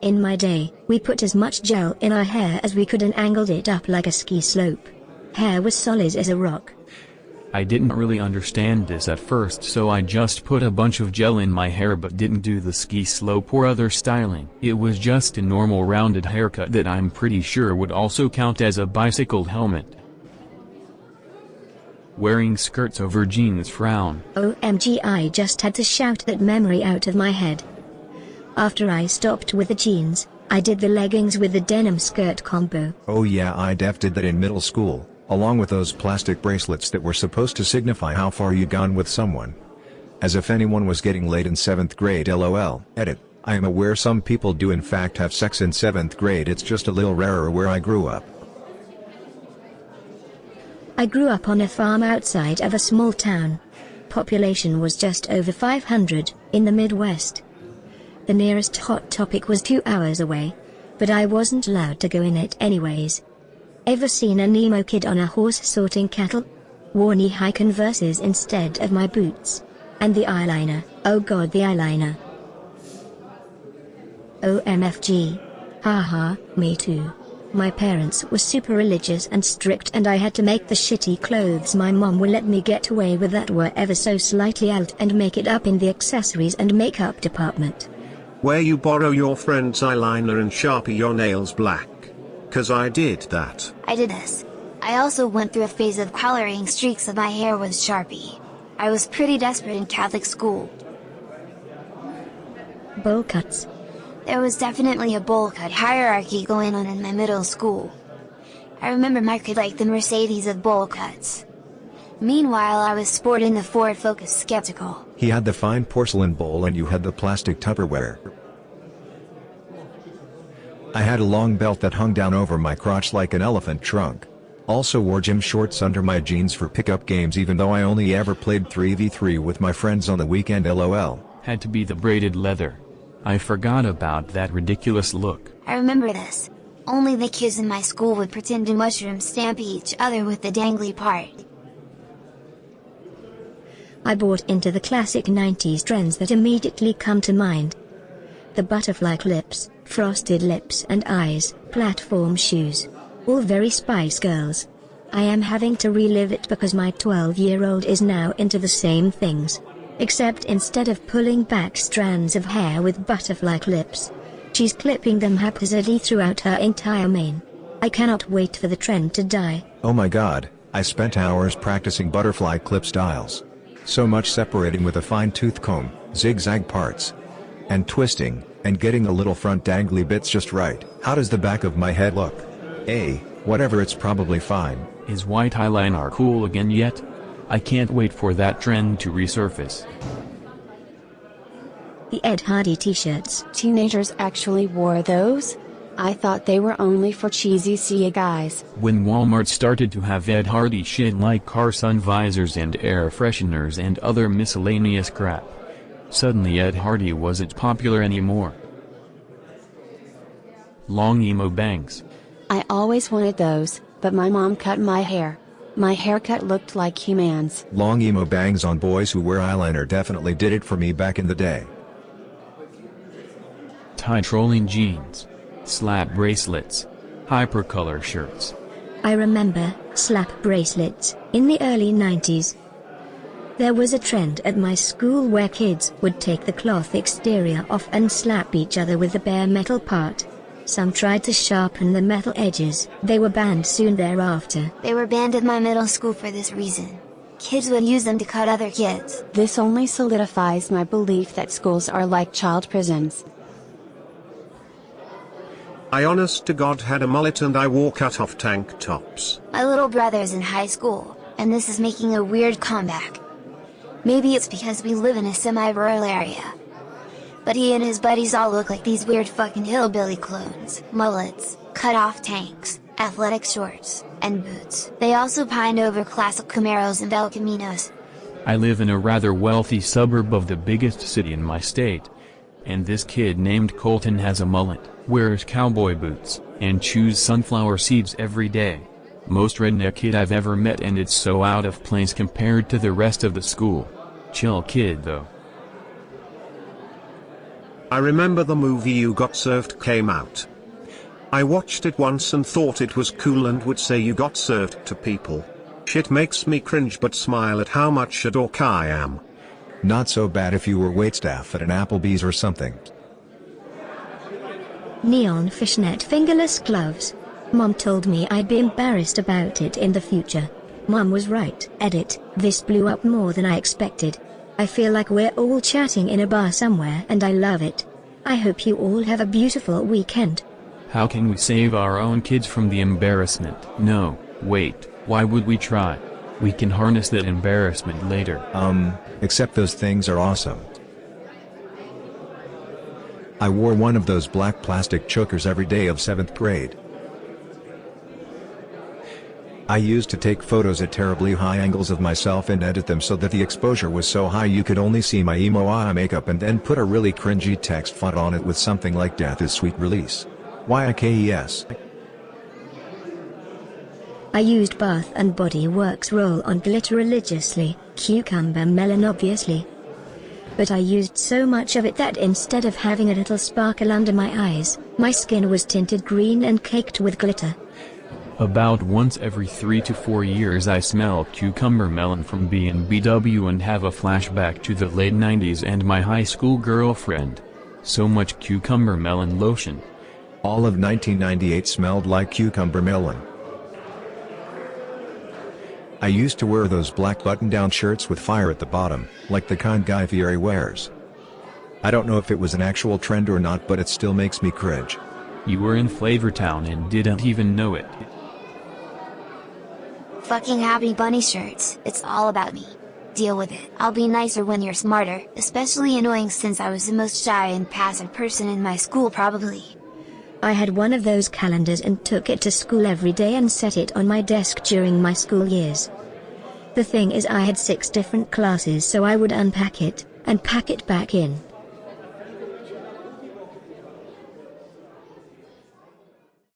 In my day, we put as much gel in our hair as we could and angled it up like a ski slope. Hair was solid as a rock. I didn't really understand this at first, so I just put a bunch of gel in my hair but didn't do the ski slope or other styling. It was just a normal rounded haircut that I'm pretty sure would also count as a bicycle helmet. Wearing skirts over jeans frown. OMG, I just had to shout that memory out of my head. After I stopped with the jeans, I did the leggings with the denim skirt combo. Oh yeah, I did that in middle school, along with those plastic bracelets that were supposed to signify how far you'd gone with someone. As if anyone was getting laid in 7th grade, lol. Edit. I am aware some people do in fact have sex in 7th grade, it's just a little rarer where I grew up. I grew up on a farm outside of a small town. Population was just over 500, in the Midwest. The nearest Hot Topic was 2 hours away, but I wasn't allowed to go in it anyways. Ever seen an emo kid on a horse sorting cattle? Wore knee-high Converses instead of my boots. And the eyeliner, oh god, the eyeliner. OMFG. Haha, me too. My parents were super religious and strict, and I had to make the shitty clothes my mom will let me get away with that were ever so slightly out and make it up in the accessories and makeup department. Where you borrow your friend's eyeliner and sharpie your nails black. 'Cause I did that. I did this. I also went through a phase of coloring streaks of my hair with Sharpie. I was pretty desperate in Catholic school. Bowl cuts. There was definitely a bowl cut hierarchy going on in my middle school. I remember my kid liked the Mercedes of bowl cuts. Meanwhile I was sporting the Ford Focus Skeptical. He had the fine porcelain bowl and you had the plastic Tupperware. I had a long belt that hung down over my crotch like an elephant trunk. Also wore gym shorts under my jeans for pickup games, even though I only ever played 3v3 with my friends on the weekend, lol. Had to be the braided leather. I forgot about that ridiculous look. I remember this. Only the kids in my school would pretend to mushroom stamp each other with the dangly part. I bought into the classic 90s trends that immediately come to mind. The butterfly clips, frosted lips and eyes, platform shoes. All very Spice Girls. I am having to relive it because my 12-year-old is now into the same things. Except instead of pulling back strands of hair with butterfly clips, she's clipping them haphazardly throughout her entire mane. I cannot wait for the trend to die. Oh my god, I spent hours practicing butterfly clip styles. So much separating with a fine-tooth comb, zigzag parts, and twisting, and getting the little front dangly bits just right. How does the back of my head look? Whatever, it's probably fine. Is white eyeliner cool again yet? I can't wait for that trend to resurface. The Ed Hardy t-shirts. Teenagers actually wore those? I thought they were only for cheesy SEA guys. When Walmart started to have Ed Hardy shit like car sun visors and air fresheners and other miscellaneous crap, suddenly Ed Hardy wasn't popular anymore. Long emo bangs. I always wanted those, but my mom cut my hair. My haircut looked like He-Man's. Long emo bangs on boys who wear eyeliner definitely did it for me back in the day. Tie trolling jeans. Slap bracelets. Hypercolor shirts. I remember slap bracelets in the early 90s. There was a trend at my school where kids would take the cloth exterior off and slap each other with the bare metal part. Some tried to sharpen the metal edges. They were banned soon thereafter. They were banned at my middle school for this reason. Kids would use them to cut other kids. This only solidifies my belief that schools are like child prisons. I honest to God had a mullet and I wore cut-off tank tops. My little brother's in high school, and this is making a weird comeback. Maybe it's because we live in a semi-rural area. But he and his buddies all look like these weird fucking hillbilly clones. Mullets, cut-off tanks, athletic shorts, and boots. They also pined over classic Camaros and El Caminos. I live in a rather wealthy suburb of the biggest city in my state. And this kid named Colton has a mullet, wears cowboy boots, and chews sunflower seeds every day. Most redneck kid I've ever met, and it's so out of place compared to the rest of the school. Chill kid though. I remember the movie You Got Served came out. I watched it once and thought it was cool and would say you got served to people. Shit makes me cringe but smile at how much a dork I am. Not so bad if you were waitstaff at an Applebee's or something. Neon fishnet fingerless gloves. Mom told me I'd be embarrassed about it in the future. Mom was right. Edit, this blew up more than I expected. I feel like we're all chatting in a bar somewhere and I love it. I hope you all have a beautiful weekend. How can we save our own kids from the embarrassment? No, wait, why would we try? We can harness that embarrassment later. Except those things are awesome. I wore one of those black plastic chokers every day of 7th grade. I used to take photos at terribly high angles of myself and edit them so that the exposure was so high you could only see my emo eye makeup and then put a really cringy text font on it with something like "Death is Sweet Release." YIKES. I used Bath and Body Works roll-on glitter religiously, cucumber melon obviously. But I used so much of it that instead of having a little sparkle under my eyes, my skin was tinted green and caked with glitter. About once every 3 to 4 years I smell cucumber melon from B&BW and have a flashback to the late 90s and my high school girlfriend. So much cucumber melon lotion. All of 1998 smelled like cucumber melon. I used to wear those black button-down shirts with fire at the bottom, like the kind Guy Fieri wears. I don't know if it was an actual trend or not, but it still makes me cringe. You were in Flavortown and didn't even know it. Fucking Happy Bunny shirts, it's all about me. Deal with it. I'll be nicer when you're smarter, especially annoying since I was the most shy and passive person in my school probably. I had one of those calendars and took it to school every day and set it on my desk during my school years. The thing is I had 6 different classes, so I would unpack it, and pack it back in.